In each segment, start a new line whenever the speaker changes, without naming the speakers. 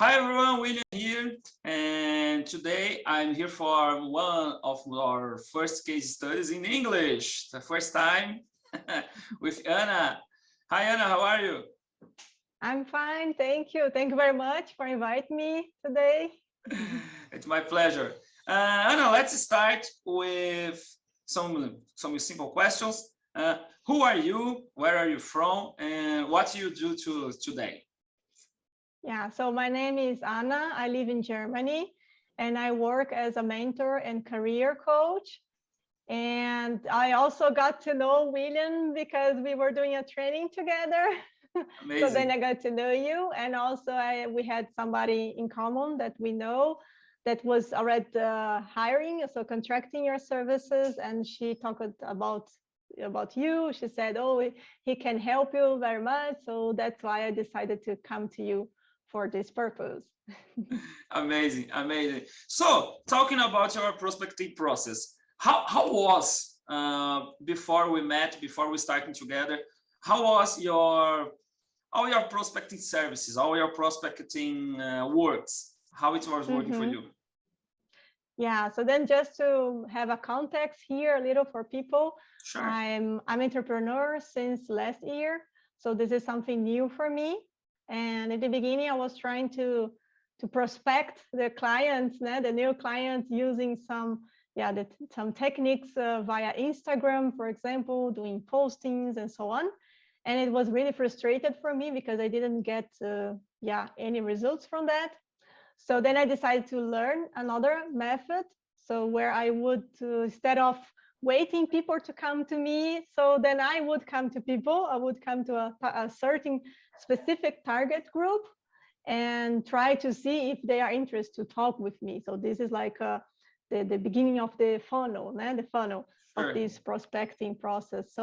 Hi everyone, William here, and today I'm here for one of our first case studies in English, the first time with Anna. Hi Anna, how are you?
I'm fine, thank you. Thank you very much for inviting me today.
It's my pleasure. Anna, let's start with some simple questions. Who are you? Where are you from? And what do you do today?
Yeah, so my name is Anna. I live in Germany and I work as a mentor and career coach. And I also got to know William because we were doing a training together. So then
Amazing.
I got to know you. And also we had somebody in common that we know that was already hiring, so contracting your services. And she talked about you. She said, oh, he can help you very much. So that's why I decided to come to you for this purpose.
Amazing, amazing. So, talking about your prospecting process, how was before we met, before we started together? How was all your prospecting services, all your prospecting works? How it was working for you?
Yeah, so then just to have a context here a little for people,
Sure.
I'm entrepreneur since last year. So this is something new for me. And in the beginning, I was trying to prospect the clients, the new clients using some techniques via Instagram, for example, doing postings and so on. And it was really frustrated for me because I didn't get any results from that. So then I decided to learn another method. So where I would, instead of waiting people to come to me, so then I would come to people, I would come to a certain specific target group and try to see if they are interested to talk with me. So this is like the beginning of the funnel, the funnel of this prospecting process.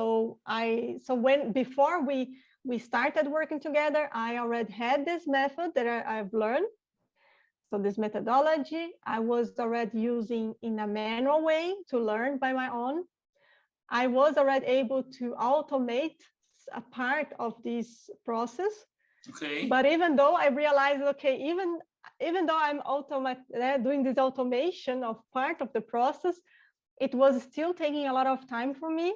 Before we started working together, I already had this method that I've learned. So this methodology I was already using in a manual way to learn by my own. I was already able to automate a part of this process.
Okay.
But even though I realized, okay, even though I'm doing this automation of part of the process, it was still taking a lot of time for me.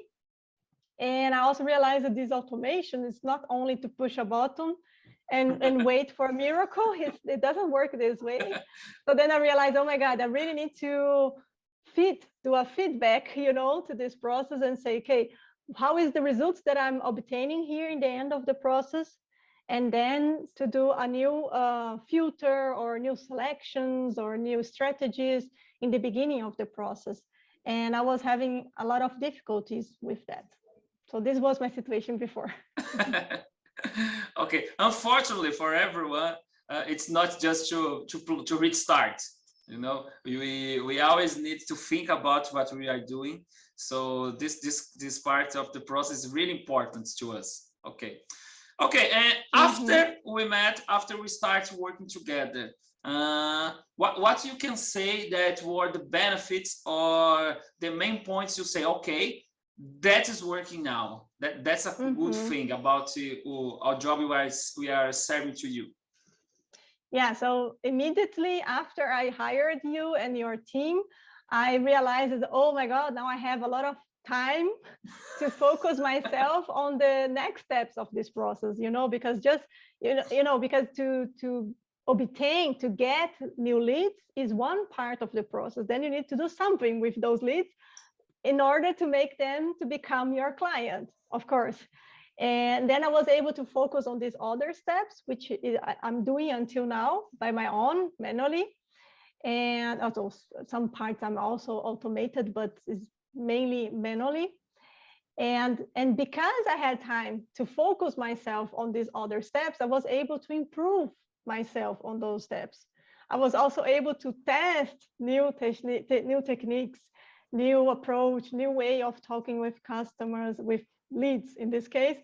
And I also realized that this automation is not only to push a button and wait for a miracle. It doesn't work this way. So then I realized, oh my God, I really need to do a feedback, to this process and say, okay, how is the results that I'm obtaining here in the end of the process? And then to do a new filter or new selections or new strategies in the beginning of the process. And I was having a lot of difficulties with that. So this was my situation before.
Okay, unfortunately for everyone, it's not just to reach start. We always need to think about what we are doing. So this part of the process is really important to us. Okay, and after we met, after we start working together, what you can say that were the benefits or the main points you say, okay, that is working now. That's a good thing about our job we are serving to you.
Yeah, so immediately after I hired you and your team, I realized, oh my God, now I have a lot of time to focus myself on the next steps of this process, because just, because to obtain, to get new leads is one part of the process. Then you need to do something with those leads in order to make them to become your client, of course. And then I was able to focus on these other steps, which I'm doing until now by my own manually. And also some parts I'm also automated, but it's mainly manually. And because I had time to focus myself on these other steps, I was able to improve myself on those steps. I was also able to test new techniques, new approach, new way of talking with customers, with leads in this case.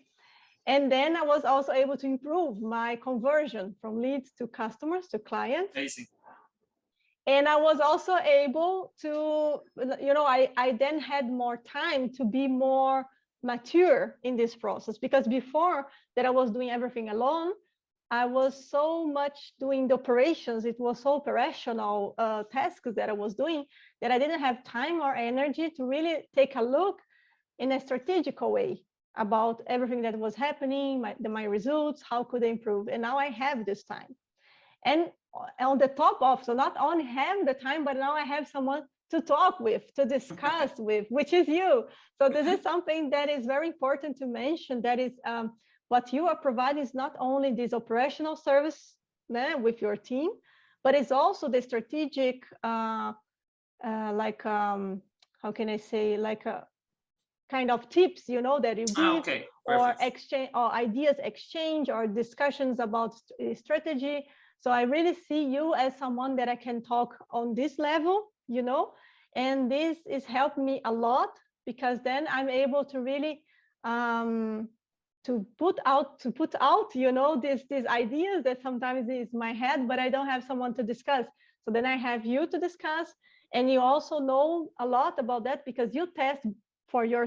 And then I was also able to improve my conversion from leads to customers, to clients.
Amazing.
And I was also able to, I then had more time to be more mature in this process, because before that I was doing everything alone. I was so much doing the operations. It was so operational tasks that I was doing that I didn't have time or energy to really take a look in a strategical way about everything that was happening, my results, how could I improve. And now I have this time. And on the top of, so not only have the time, but now I have someone to talk with, to discuss with, which is you. So this is something that is very important to mention. That is what you are providing is not only this operational service with your team, but it's also the strategic, how can I say, like a kind of tips, that you give,
Okay,
or
perfect.
exchange, or ideas exchange, or discussions about strategy. So I really see you as someone that I can talk on this level, and this is helping me a lot, because then I'm able to really to put out these ideas that sometimes is my head, but I don't have someone to discuss. So then I have you to discuss, and you also know a lot about that, because you test for your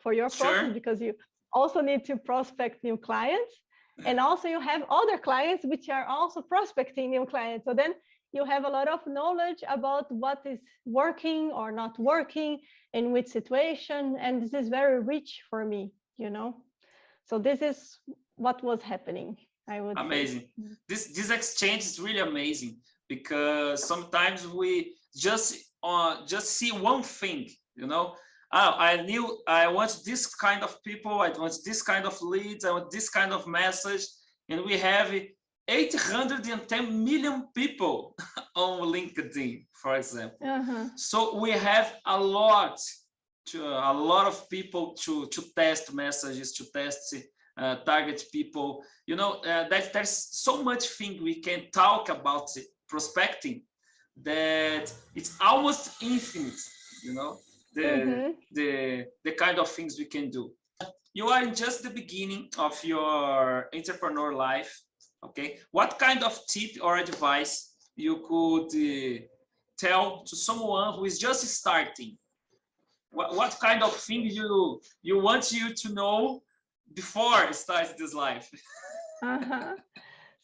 process,
Sure.
because you also need to prospect new clients, and also you have other clients which are also prospecting new clients. So then you have a lot of knowledge about what is working or not working in which situation, and this is very rich for me. So this is what was happening, I would say.
Amazing. This exchange is really amazing, because sometimes we just see one thing, Oh, I want this kind of people, I want this kind of leads, I want this kind of message, and we have 810 million people on LinkedIn, for example. So we have a lot of people to test messages, to test target people. That there's so much thing we can talk about prospecting, that it's almost infinite. The kind of things we can do. You are in just the beginning of your entrepreneur life. Okay, what kind of tip or advice you could tell to someone who is just starting? What kind of thing you want you to know before starting this life?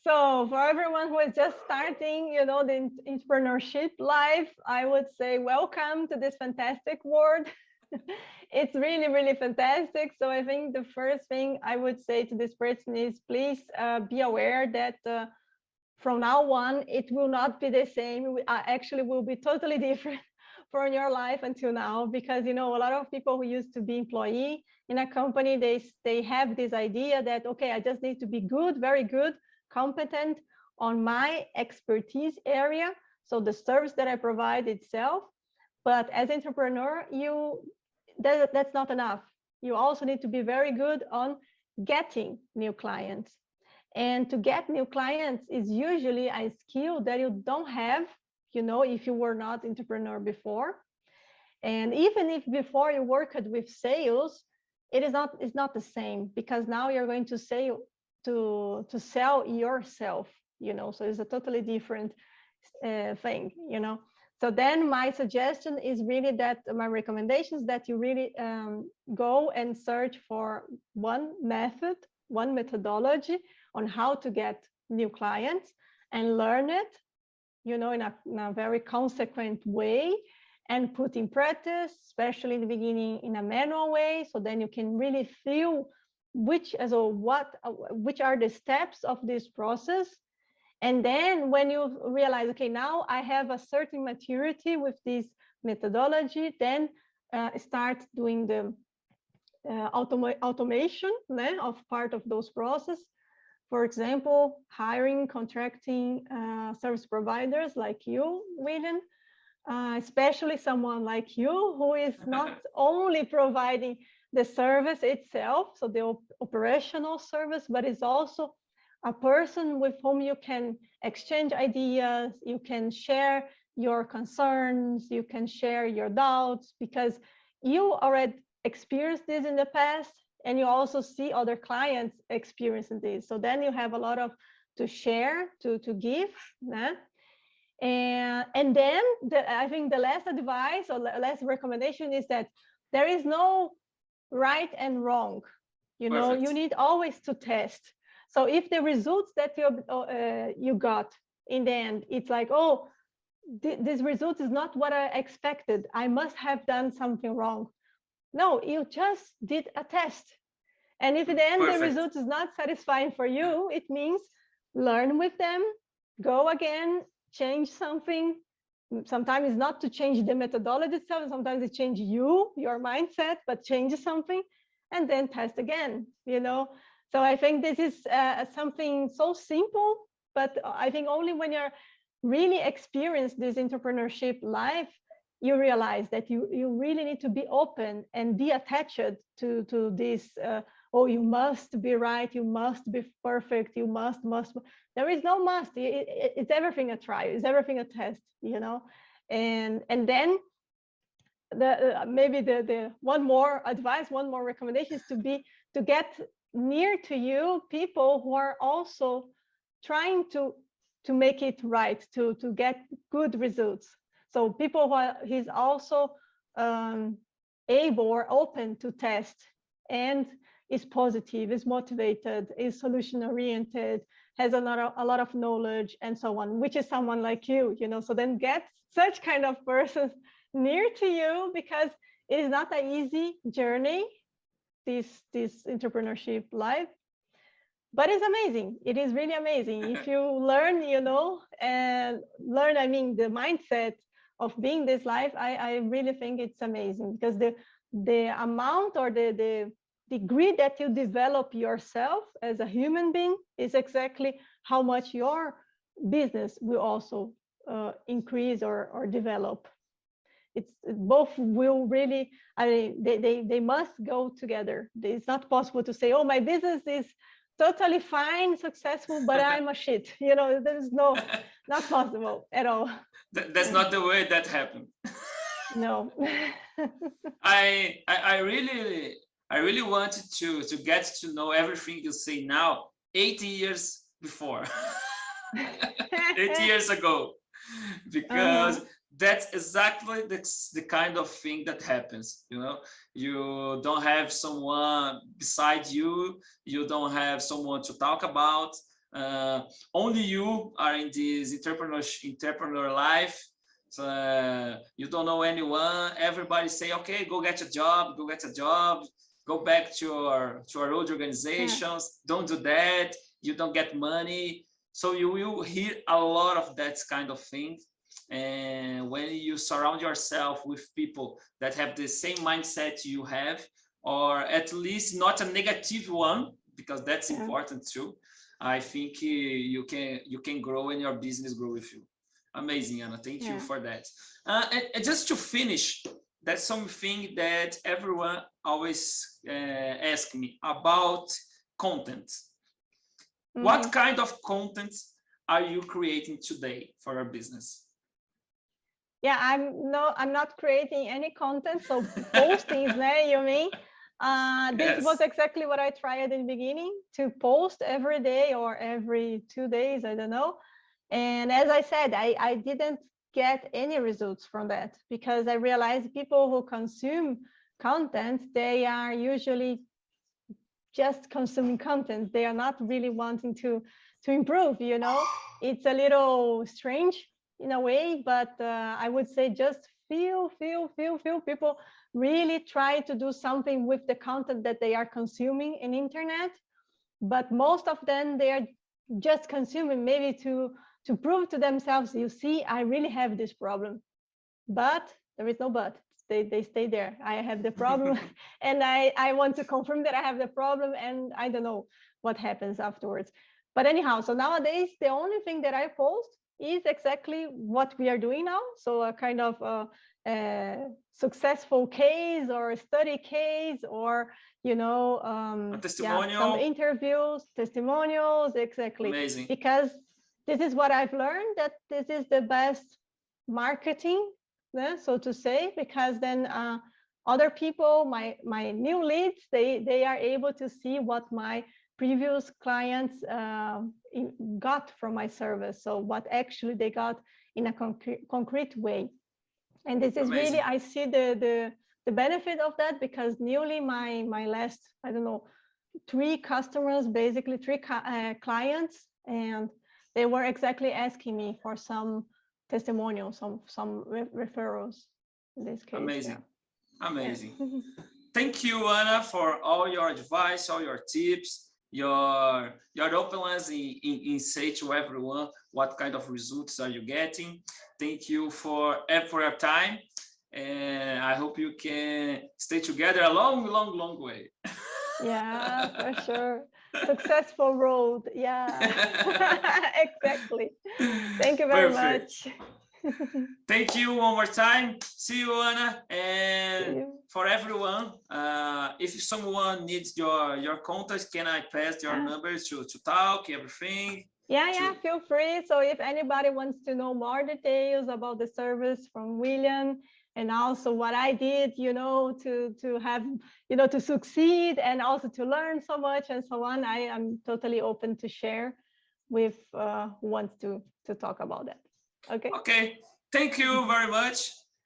So for everyone who is just starting, the entrepreneurship life, I would say welcome to this fantastic world. It's really, really fantastic. So I think the first thing I would say to this person is, please be aware that from now on, it will not be the same. Actually will be totally different from your life until now, because a lot of people who used to be employee in a company, they have this idea that, okay, I just need to be good, very good, competent on my expertise area, so the service that I provide itself. But as entrepreneur, that's not enough. You also need to be very good on getting new clients. And to get new clients is usually a skill that you don't have, if you were not entrepreneur before. And even if before you worked with sales, it's not the same, because now you're going to sell yourself, so it's a totally different thing. So then my suggestion is really that my recommendation is that you really go and search for one methodology on how to get new clients, and learn it, in a very consequent way, and put in practice, especially in the beginning, in a manual way. So then you can really feel which are the steps of this process. And then when you realize, okay, now I have a certain maturity with this methodology, then start doing the automation of part of those processes. For example, hiring, contracting service providers like you, William, especially someone like you, who is not only providing the service itself, so the operational service, but is also a person with whom you can exchange ideas, you can share your concerns, you can share your doubts, because you already experienced this in the past, and you also see other clients experiencing this. So then you have a lot of to share, to give. And then I think the last advice or last recommendation is that there is no right and wrong.
Perfect.
You need always to test. So if the results that you got in the end, it's like, oh, this result is not what I expected, I must have done something wrong. No, you just did a test. And if in the end the
Perfect.
result is not satisfying for you, it means learn with them, go again, change something. Sometimes it's not to change the methodology itself, sometimes it change you, your mindset, but change something, and then test again, you know. So I think this is something so simple, but I think only when you're really experience this entrepreneurship life, you realize that you really need to be open and detached to this oh, you must be right, you must be perfect, you must. There is no must. It's everything a try, it's everything a test, you know. And then the maybe the one more advice, one more recommendation is to get near to you people who are also trying to make it right, to get good results. So people who are, he's also able or open to test, and is positive, is motivated, is solution oriented, has a lot of knowledge, and so on, which is someone like you know. So then get such kind of persons near to you, because it is not an easy journey, this entrepreneurship life, but it's amazing. It is really amazing if you learn, you know, and learn, I mean, the mindset of being this life. I really think it's amazing, because the amount or the degree that you develop yourself as a human being is exactly how much your business will also increase or develop. It's both will really, I mean, they must go together. It's not possible to say, oh, my business is totally fine, successful, but I'm a shit, you know. There's no, not possible at all.
That's not the way that happened.
No.
I really wanted to get to know everything you say now 80 years before. 8 years ago, because that's exactly the kind of thing that happens, you know. You don't have someone beside you, you don't have someone to talk about, only you are in this entrepreneur life. So you don't know anyone, everybody say, okay, go get a job, go back to our old organizations, don't do that, you don't get money. So you will hear a lot of that kind of thing. And when you surround yourself with people that have the same mindset you have, or at least not a negative one, because that's important too, I think you can grow and your business grow with you. Amazing, Anna. Thank you for that. And just to finish, that's something that everyone always asks me about: content. What kind of content are you creating today for your business?
Yeah, I'm not creating any content. So postings, you mean? This was exactly what I tried in the beginning, to post every day or every 2 days, I don't know. And as I said, I didn't get any results from that, because I realized people who consume content, they are usually just consuming content. They are not really wanting to improve, you know. It's a little strange in a way, but I would say just few people really try to do something with the content that they are consuming in internet. But most of them, they are just consuming maybe to prove to themselves, you see, I really have this problem. But there is no but. They stay there. I have the problem and I want to confirm that I have the problem, and I don't know what happens afterwards. But anyhow, so nowadays the only thing that I post is exactly what we are doing now. So a kind of a successful case or a study case, or you know,
a testimonial.
Yeah, some interviews, testimonials, exactly.
Amazing.
Because this is what I've learned, that this is the best marketing, so to say, because then other people, my new leads, they are able to see what my previous clients got from my service. So what actually they got in a concrete way. And this is really, I see the benefit of that, because newly my last, I don't know, three customers, basically three clients, and they were exactly asking me for some testimonials, some referrals in this case.
Amazing.
Yeah.
Amazing.
Yeah.
Thank you, Anna, for all your advice, all your tips, your openness in say to everyone what kind of results are you getting. Thank you for your time, and I hope you can stay together a long, long, long way.
Yeah, for sure. Successful road. Yeah, exactly. Thank you very
Perfect.
much.
Thank you one more time. See you, Anna.
See
And
you.
for everyone, if someone needs your contact, can I pass your numbers to talk, everything?
Yeah, feel free. So if anybody wants to know more details about the service from William, and also what I did, to have, to succeed, and also to learn so much and so on, I am totally open to share with who wants to talk about that. Okay.
Okay. Thank you very much.